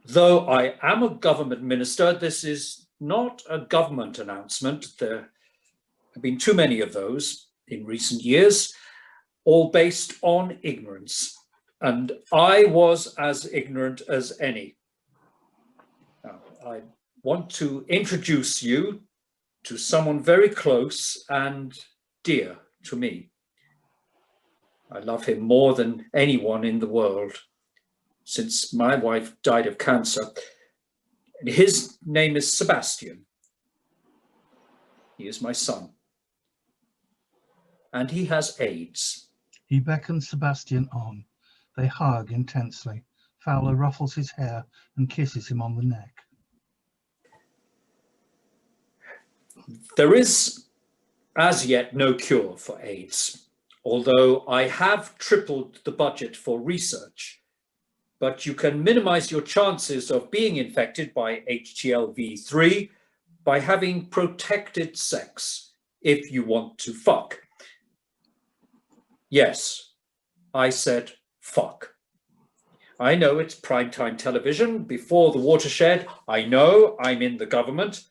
Though I am a government minister, this is not a government announcement. There have been too many of those in recent years, all based on ignorance. And I was as ignorant as any. Now, I want to introduce you to someone very close and dear to me. I love him more than anyone in the world, since my wife died of cancer. His name is Sebastian. He is my son. And he has AIDS. He beckons Sebastian on. They hug intensely. Fowler ruffles his hair and kisses him on the neck. There is, as yet, no cure for AIDS, although I have tripled the budget for research. But you can minimize your chances of being infected by HTLV3 by having protected sex if you want to fuck. Yes, I said fuck. I know it's primetime television before the watershed. I know I'm in the government,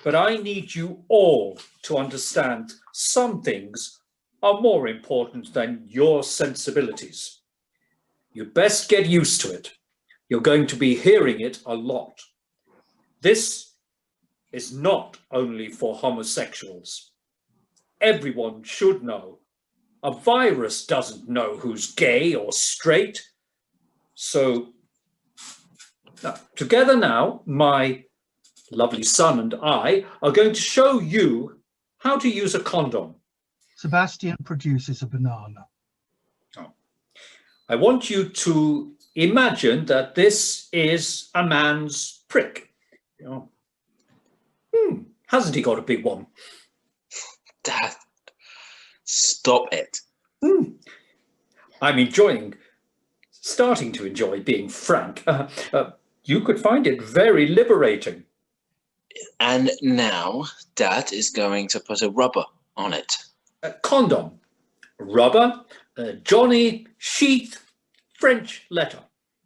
but I need you all to understand some things are more important than your sensibilities. You best get used to it. You're going to be hearing it a lot. This is not only for homosexuals. Everyone should know. A virus doesn't know who's gay or straight. So together now, my lovely son and I are going to show you how to use a condom. Sebastian produces a banana. I want you to imagine that this is a man's prick. You know, hasn't he got a big one? Dad, stop it. I'm starting to enjoy being frank. You could find it very liberating. And now Dad is going to put a rubber on it. Condom, rubber, Johnny, sheath, French letter.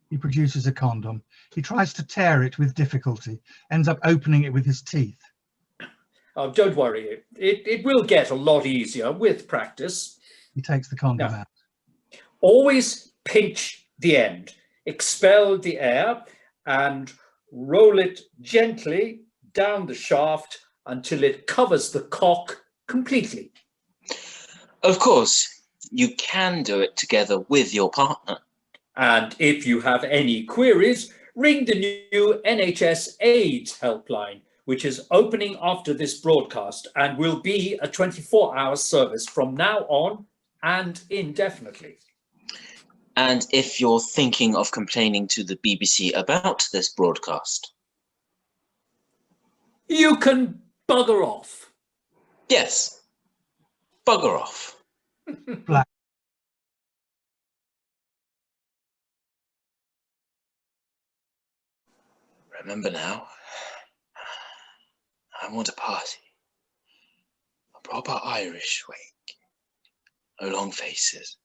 He produces a condom. He tries to tear it with difficulty, ends up opening it with his teeth. Oh, don't worry, it will get a lot easier with practice. He takes the condom out. Always pinch the end, expel the air, and roll it gently down the shaft until it covers the cock completely. Of course, you can do it together with your partner. And if you have any queries, ring the new NHS AIDS helpline, which is opening after this broadcast and will be a 24-hour service from now on and indefinitely. And if you're thinking of complaining to the BBC about this broadcast, you can bugger off. Yes, bugger off. Black. Remember now, I want a party. A proper Irish wake. No long faces.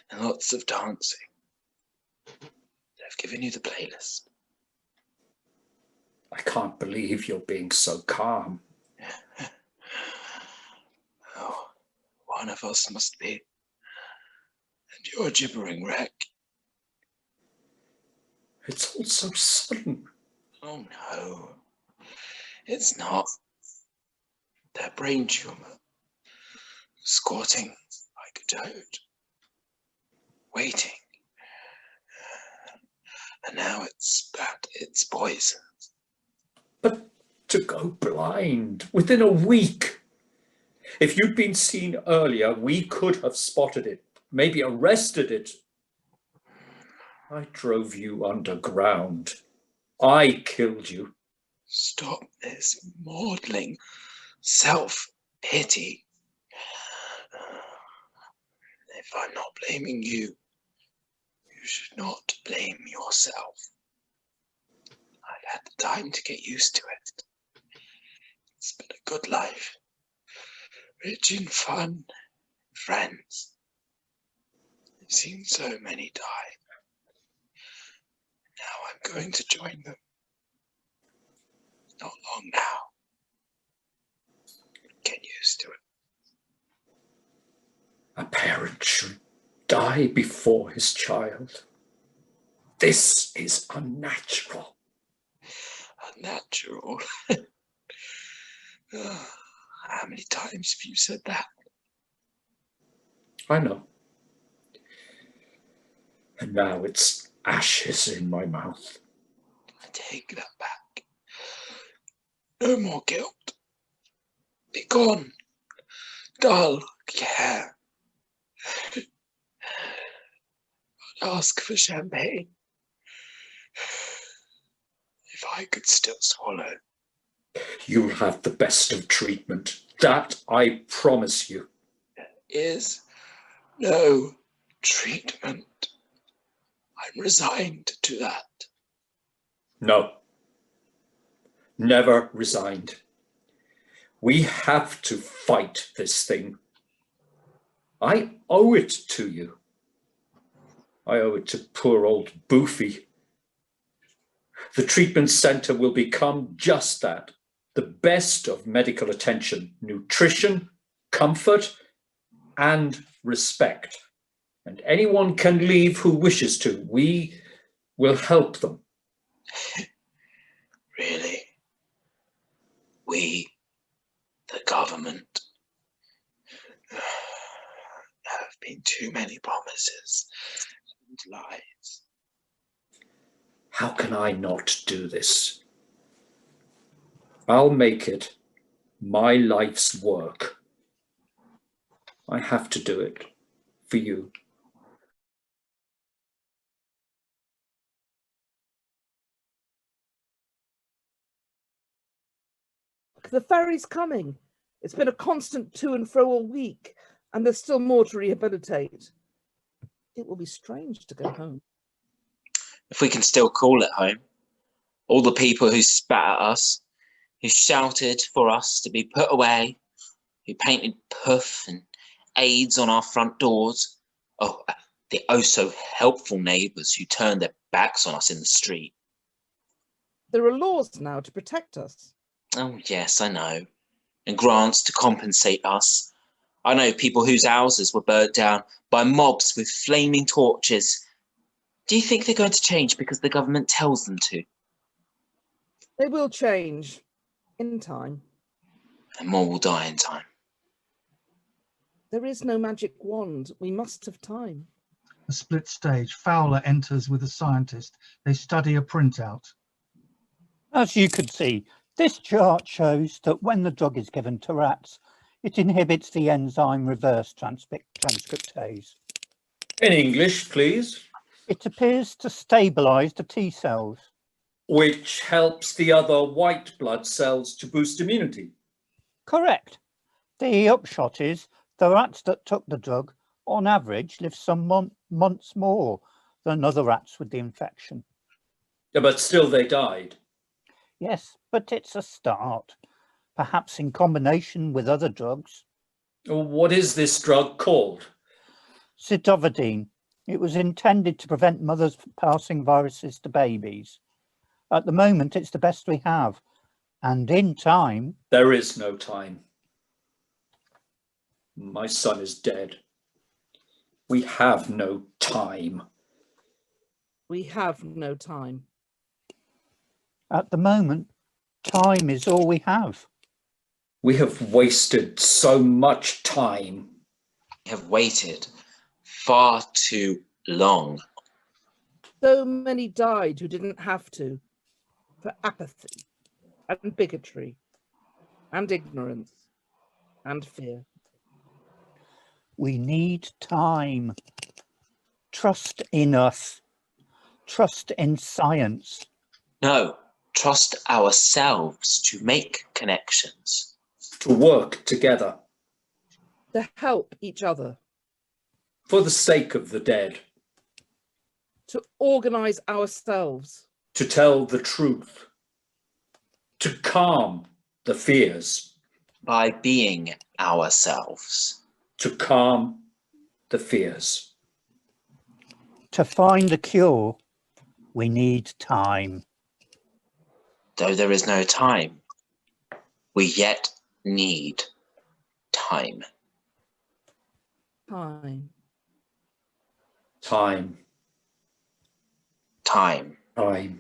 And lots of dancing. I've given you the playlist. I can't believe you're being so calm. Oh, one of us must be. And you're a gibbering wreck. It's all so sudden. Oh no, it's not. That brain tumour, squatting like a toad. waiting. And now it's poison. But to go blind within a week. If you'd been seen earlier, we could have spotted it, maybe arrested it. I drove you underground. I killed you. Stop this maudling self-pity. If I'm not blaming you, you should not blame yourself. I've had the time to get used to it. It's been a good life, rich in fun, friends. I've seen so many die. Now I'm going to join them. Not long now. Get used to it. A parent should die before his child. This is unnatural. Unnatural? How many times have you said that? I know. And now it's ashes in my mouth. I take that back. No more guilt. Be gone. Dull care. I'd ask for champagne. If I could still swallow. You'll have the best of treatment. That I promise you. There is no treatment. I'm resigned to that. No. Never resigned. We have to fight this thing. I owe it to you. I owe it to poor old Boofy. The treatment centre will become just that, the best of medical attention, nutrition, comfort, and respect. And anyone can leave who wishes to. We will help them. Really? We, the government, there have been too many promises and lies. How can I not do this? I'll make it my life's work. I have to do it for you. The ferry's coming. It's been a constant to and fro all week, and there's still more to rehabilitate. It will be strange to go home. If we can still call it home. All the people who spat at us, who shouted for us to be put away, who painted puff and AIDS on our front doors. Oh, the oh so helpful neighbours who turned their backs on us in the street. There are laws now to protect us. Oh yes, I know. And grants to compensate us. I know people whose houses were burnt down by mobs with flaming torches. Do you think they're going to change because the government tells them to? They will change in time. And more will die in time. There is no magic wand. We must have time. A split stage. Fowler enters with a scientist. They study a printout. As you could see, this chart shows that when the drug is given to rats, it inhibits the enzyme reverse transcriptase. In English, please. It appears to stabilise the T cells. Which helps the other white blood cells to boost immunity. Correct. The upshot is the rats that took the drug, on average, live some months more than other rats with the infection. Yeah, but still they died. Yes, but it's a start, perhaps in combination with other drugs. What is this drug called? Cidovidine. It was intended to prevent mothers passing viruses to babies. At the moment, it's the best we have. And in time... There is no time. My son is dead. We have no time. We have no time. At the moment, time is all we have. We have wasted so much time. We have waited far too long. So many died who didn't have to, for apathy and bigotry and ignorance and fear. We need time. Trust in us. Trust in science. No, trust ourselves to make connections. To work together To help each other, for the sake of the dead. to organise ourselves, To tell the truth. To calm the fears. By being ourselves. To calm the fears. To find a cure, we need time. Though there is no time, we yet need time. time. Time. Time. Time.